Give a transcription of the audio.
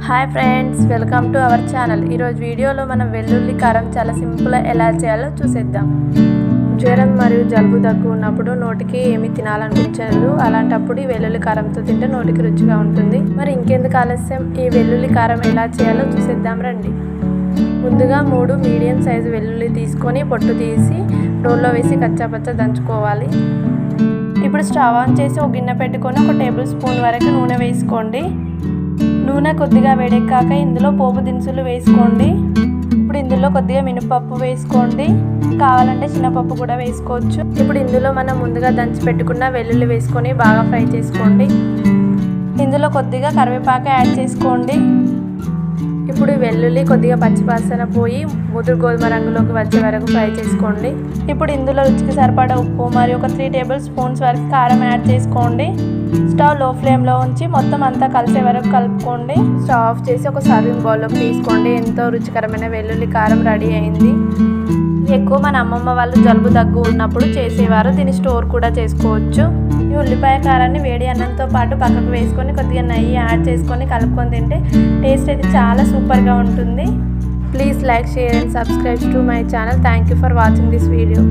Hi friends, welcome to our channel. ఈరోజు వీడియోలో మనం వెల్లుల్లి కారం చాలా సింపుల్గా ఎలా చేయాలో చూసేద్దాం. జ్వరం మరియు జలుబు దగ్గు ఉన్నప్పుడు నోటికి ఏమి తినాలనిపించదు. అలాంటప్పుడు ఈ వెల్లుల్లి కారంతో తింటే నోటికి రుచిగా ఉంటుంది. మరి ఇంకెందుకు ఆలస్యం, ఈ వెల్లుల్లి కారం ఎలా చేయాలో చూసేద్దాం రండి. ముందుగా 3 మీడియం సైజు వెల్లుల్లి తీసుకొని పొట్టు తీసి రోల్లో వేసి కచ్చాపచ్చా దంచుకోవాలి. ఇప్పుడు స్టవ్ ఆన్ చేసి ఒక గిన్నె పెట్టుకొని 1 టేబుల్ స్పూన్ వరకు నూనె వేసుకోండి. నూనె కొద్దిగా వేడెక్కాక ఇందులో పోపు దినుసులు వేసుకోండి. ఇప్పుడు ఇందులో కొద్దిగా మినపప్పు వేసుకోండి, కావాలంటే శనగపప్పు కూడా వేసుకోవచ్చు. ఇప్పుడు ఇందులో మనం ముందుగా దంచి పెట్టుకున్న వెల్లుల్లి వేసుకొని బాగా ఫ్రై చేసుకోండి. ఇందులో కొద్దిగా కరివేపాకు యాడ్ చేసుకోండి. ఇప్పుడు వెల్లుల్లి కొద్దిగా పచ్చివాసన పోయి ముదురు గోధుమ రంగులోకి వచ్చే వరకు ఫ్రై చేసుకోండి. ఇప్పుడు ఇందులో రుచికి సరిపడా ఉప్పు మరియు 3 టేబుల్ స్పూన్స్ వరకు కారం యాడ్ చేసుకోండి. స్టవ్ లో ఫ్లేమ్లో ఉంచి మొత్తం అంతా కలిసే వరకు కలుపుకోండి. స్టవ్ ఆఫ్ చేసి ఒక సర్వింగ్ బౌల్లోకి తీసుకోండి. ఎంతో రుచికరమైన వెల్లుల్లి కారం రెడీ అయింది. ఎక్కువ మన అమ్మమ్మ వాళ్ళు జలుబు దగ్గు ఉన్నప్పుడు చేసేవారు. దీన్ని స్టోర్ కూడా చేసుకోవచ్చు. ఈ ఉల్లిపాయ కారాన్ని వేడి అన్నంతో పాటు పక్కకు వేసుకొని కొద్దిగా నెయ్యి యాడ్ చేసుకొని కలుపుకొని తింటే టేస్ట్ అయితే చాలా సూపర్గా ఉంటుంది. Please like, share and subscribe to my channel. Thank you for watching this video.